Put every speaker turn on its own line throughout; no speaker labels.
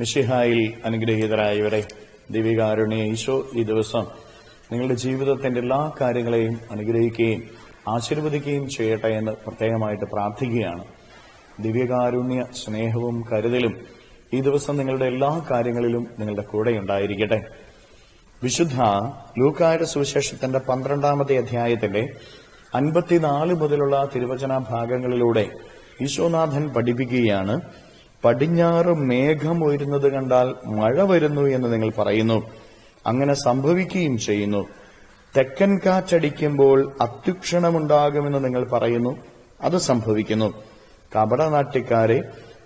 മിശിഹായിൽ അനുഗ്രഹീതരായവരെ, ദിവ്യകാരുണ്യ ഈശോ ഈ ദിവസം നിങ്ങളുടെ ജീവിതത്തിന്റെ എല്ലാ കാര്യങ്ങളെയും അനുഗ്രഹിക്കുകയും ആശീർവദിക്കുകയും ചെയ്യട്ടെ എന്ന് പ്രത്യേകമായിട്ട് പ്രാർത്ഥിക്കുകയാണ്. ദിവ്യകാരുണ്യ സ്നേഹവും കരുതലും ഈ ദിവസം നിങ്ങളുടെ എല്ലാ കാര്യങ്ങളിലും നിങ്ങളുടെ കൂടെ ഉണ്ടായിരിക്കട്ടെ. വിശുദ്ധ ലൂക്കായുടെ സുവിശേഷത്തിന്റെ 12-ാമത്തെ അധ്യായത്തിന്റെ 54 മുതലുള്ള തിരുവചന ഭാഗങ്ങളിലൂടെ ഈശോനാഥൻ പഠിപ്പിക്കുകയാണ്. പടിഞ്ഞാറ് മേഘം ഉയരുന്നത് കണ്ടാൽ മഴ വരുന്നു എന്ന് നിങ്ങൾ പറയുന്നു. അങ്ങനെ സംഭവിക്കുകയും ചെയ്യുന്നു. തെക്കൻ കാറ്റടിക്കുമ്പോൾ അത്യുക്ഷണമുണ്ടാകുമെന്ന് നിങ്ങൾ പറയുന്നു. അത് സംഭവിക്കുന്നു. കപടനാട്യക്കാരെ,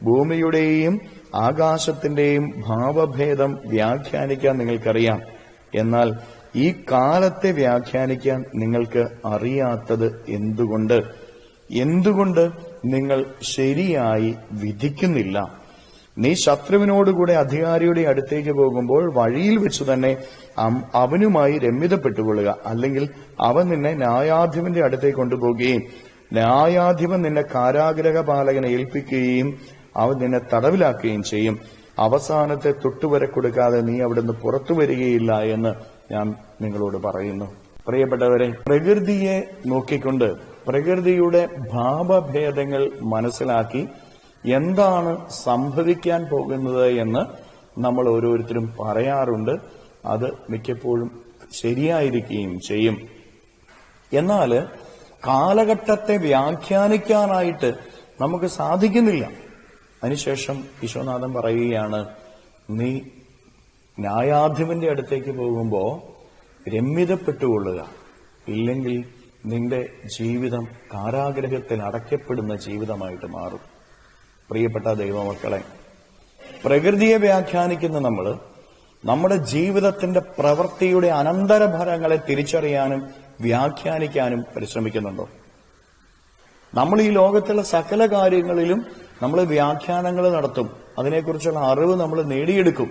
ഭൂമിയുടെയും ആകാശത്തിന്റെയും ഭാവഭേദം വ്യാഖ്യാനിക്കാൻ നിങ്ങൾക്കറിയാം. എന്നാൽ ഈ കാലത്തെ വ്യാഖ്യാനിക്കാൻ നിങ്ങൾക്ക് അറിയാത്തത് എന്തുകൊണ്ട് നിങ്ങൾ ശരിയായി വിധിക്കുന്നില്ല? നീ ശത്രുവിനോടുകൂടെ അധികാരിയുടെ അടുത്തേക്ക് പോകുമ്പോൾ വഴിയിൽ വെച്ചു തന്നെ അവനുമായി രമ്യതപ്പെട്ടുകൊള്ളുക. അല്ലെങ്കിൽ അവൻ നിന്നെ ന്യായാധിപന്റെ അടുത്തേക്ക് കൊണ്ടുപോകുകയും ന്യായാധിപൻ നിന്നെ കാരാഗൃഹപാലകനെ ഏൽപ്പിക്കുകയും അവൻ നിന്നെ തടവിലാക്കുകയും ചെയ്യും. അവസാനത്തെ തൊട്ടുവരെ കൊടുക്കാതെ നീ അവിടുന്ന് പുറത്തു വരികയില്ല എന്ന് ഞാൻ നിങ്ങളോട് പറയുന്നു. പ്രിയപ്പെട്ടവരെ, പ്രകൃതിയെ നോക്കിക്കൊണ്ട് പ്രകൃതിയുടെ ഭാവഭേദങ്ങൾ മനസ്സിലാക്കി എന്താണ് സംഭവിക്കാൻ പോകുന്നത് എന്ന് നമ്മൾ ഓരോരുത്തരും പറയാറുണ്ട്. അത് മിക്കപ്പോഴും ശരിയായിരിക്കുകയും ചെയ്യും. എന്നാൽ കാലഘട്ടത്തെ വ്യാഖ്യാനിക്കാനായിട്ട് നമുക്ക് സാധിക്കുന്നില്ല. അതിനുശേഷം ഈശോനാഥൻ പറയുകയാണ്, നീ ന്യായാധിപന്റെ അടുത്തേക്ക് പോകുമ്പോൾ രമ്യതപ്പെട്ടുകൊള്ളുക. ഇല്ലെങ്കിൽ നിന്റെ ജീവിതം കാരാഗൃഹത്തിൽ അടയ്ക്കപ്പെടുന്ന ജീവിതമായിട്ട് മാറും. പ്രിയപ്പെട്ട ദൈവമക്കളെ, പ്രകൃതിയെ വ്യാഖ്യാനിക്കുന്ന നമ്മൾ നമ്മുടെ ജീവിതത്തിന്റെ പ്രവൃത്തിയുടെ അനന്തരഫലങ്ങളെ തിരിച്ചറിയാനും വ്യാഖ്യാനിക്കാനും പരിശ്രമിക്കുന്നുണ്ടോ? നമ്മൾ ഈ ലോകത്തുള്ള സകല കാര്യങ്ങളിലും നമ്മൾ വ്യാഖ്യാനങ്ങൾ നടത്തും. അതിനെക്കുറിച്ചുള്ള അറിവ് നമ്മൾ നേടിയെടുക്കും.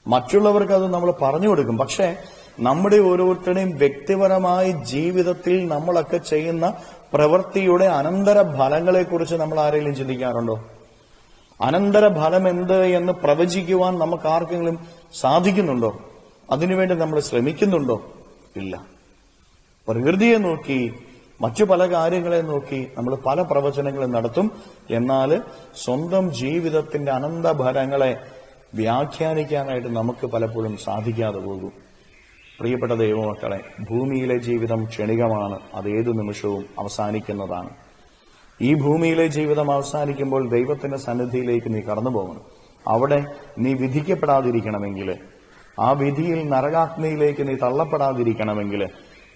മറ്റുള്ളവർക്ക് അത് നമ്മൾ പറഞ്ഞു കൊടുക്കും. പക്ഷെ നമ്മുടെ ഓരോരുത്തരുടെയും വ്യക്തിപരമായ ജീവിതത്തിൽ നമ്മളൊക്കെ ചെയ്യുന്ന പ്രവൃത്തിയുടെ അനന്തര ഫലങ്ങളെക്കുറിച്ച് നമ്മൾ ആരെങ്കിലും ചിന്തിക്കാറുണ്ടോ? അനന്തര ഫലം എന്ത് എന്ന് പ്രവചിക്കുവാൻ നമുക്ക് ആർക്കെങ്കിലും സാധിക്കുന്നുണ്ടോ? അതിനുവേണ്ടി നമ്മൾ ശ്രമിക്കുന്നുണ്ടോ? ഇല്ല. പ്രകൃതിയെ നോക്കി മറ്റു പല കാര്യങ്ങളെ നോക്കി നമ്മൾ പല പ്രവചനങ്ങളും നടത്തും. എന്നാൽ സ്വന്തം ജീവിതത്തിന്റെ അനന്തഫലങ്ങളെ വ്യാഖ്യാനിക്കാനായിട്ട് നമുക്ക് പലപ്പോഴും സാധിക്കാതെ പോകും. പ്രിയപ്പെട്ട ദൈവമക്കളെ, ഭൂമിയിലെ ജീവിതം ക്ഷണികമാണ്. അത് ഏതു നിമിഷവും അവസാനിക്കുന്നതാണ്. ഈ ഭൂമിയിലെ ജീവിതം അവസാനിക്കുമ്പോൾ ദൈവത്തിന്റെ സന്നിധിയിലേക്ക് നീ കടന്നു പോകണം. അവിടെ നീ വിധിക്കപ്പെടാതിരിക്കണമെങ്കിൽ, ആ വിധിയിൽ നരകാഗ്നിയിലേക്ക് നീ തള്ളപ്പെടാതിരിക്കണമെങ്കിൽ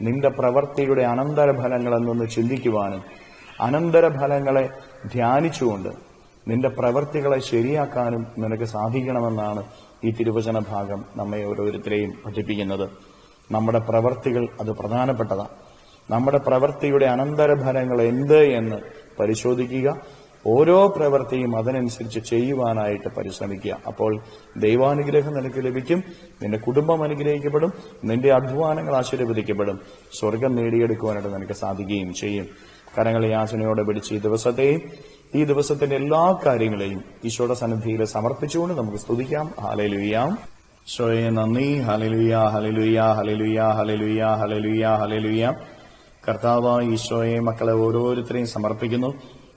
നിന്റെ പ്രവൃത്തിയുടെ അനന്തരഫലങ്ങളെന്നൊന്ന് ചിന്തിക്കുവാനും അനന്തരഫലങ്ങളെ ധ്യാനിച്ചുകൊണ്ട് നിന്റെ പ്രവൃത്തികളെ ശരിയാക്കാനും നിനക്ക് സാധിക്കണമെന്നാണ് ഈ തിരുവചന ഭാഗം നമ്മെ ഓരോരുത്തരെയും പഠിപ്പിക്കുന്നത്. നമ്മുടെ പ്രവൃത്തികൾ അത് പ്രധാനപ്പെട്ടതാണ്. നമ്മുടെ പ്രവൃത്തിയുടെ അനന്തരഫലങ്ങൾ എന്ത് എന്ന് പരിശോധിക്കുക. ഓരോ പ്രവൃത്തിയും അതിനനുസരിച്ച് ചെയ്യുവാനായിട്ട് പരിശ്രമിക്കുക. അപ്പോൾ ദൈവാനുഗ്രഹം നിനക്ക് ലഭിക്കും. നിന്റെ കുടുംബം അനുഗ്രഹിക്കപ്പെടും. നിന്റെ അധ്വാനങ്ങൾ ആശീർവദിക്കപ്പെടും. സ്വർഗം നേടിയെടുക്കുവാനായിട്ട് നിനക്ക് സാധിക്കുകയും ചെയ്യും. കരങ്ങളെ യാചനയോടെ പിടിച്ച് ഈ ദിവസത്തിന്റെ എല്ലാ കാര്യങ്ങളെയും ഈശോയുടെ സന്നിധിയിൽ സമർപ്പിച്ചുകൊണ്ട് നമുക്ക് സ്തുതിക്കാം. ഹല്ലേലൂയ. ഈശോയെ നന്ദി. Hallelujah, hallelujah, hallelujah, hallelujah, hallelujah, hallelujah. കർത്താവായ ഈശോയെ, മക്കളെ ഓരോരുത്തരെയും സമർപ്പിക്കുന്നു.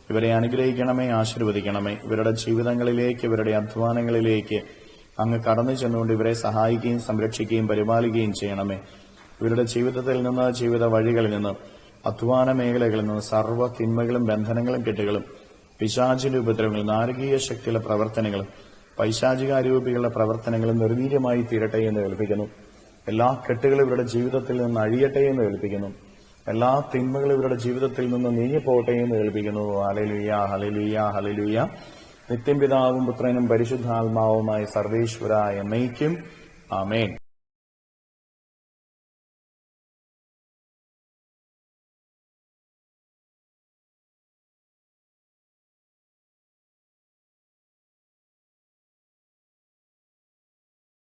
ഇവരെ അനുഗ്രഹിക്കണമേ, ആശീർവദിക്കണമേ. ഇവരുടെ ജീവിതങ്ങളിലേക്ക്, ഇവരുടെ അധ്വാനങ്ങളിലേക്ക് അങ്ങ് കടന്നു ചെന്നുകൊണ്ട് ഇവരെ സഹായിക്കുകയും സംരക്ഷിക്കുകയും പരിപാലിക്കുകയും ചെയ്യണമേ. ഇവരുടെ ജീവിതത്തിൽ നിന്ന്, ജീവിത വഴികളിൽ നിന്ന്, അധ്വാന മേഖലകളിൽ നിന്ന് സർവ്വ തിന്മകളും ബന്ധനങ്ങളും കെട്ടുകളും പിശാചിന്റെ ഉപദ്രവങ്ങളും നാരകീയ ശക്തിയുള്ള പ്രവർത്തനങ്ങളും പൈശാചികാരൂപികളുടെ പ്രവർത്തനങ്ങളും നിർവീര്യമായി തീരട്ടെ എന്ന് കൽപ്പിക്കുന്നു. എല്ലാ കെട്ടുകളും ഇവരുടെ ജീവിതത്തിൽ നിന്ന് അഴിയട്ടെ എന്ന് കൽപ്പിക്കുന്നു. എല്ലാ തിന്മകളും ഇവരുടെ ജീവിതത്തിൽ നിന്ന് നീങ്ങിപ്പോട്ടെ എന്ന് കൽപ്പിക്കുന്നു. Hallelujah, hallelujah, hallelujah. നിത്യം പിതാവും പുത്രനും പരിശുദ്ധാത്മാവുമായി സർവേശ്വര എന്നേക്കും. ആമേൻ.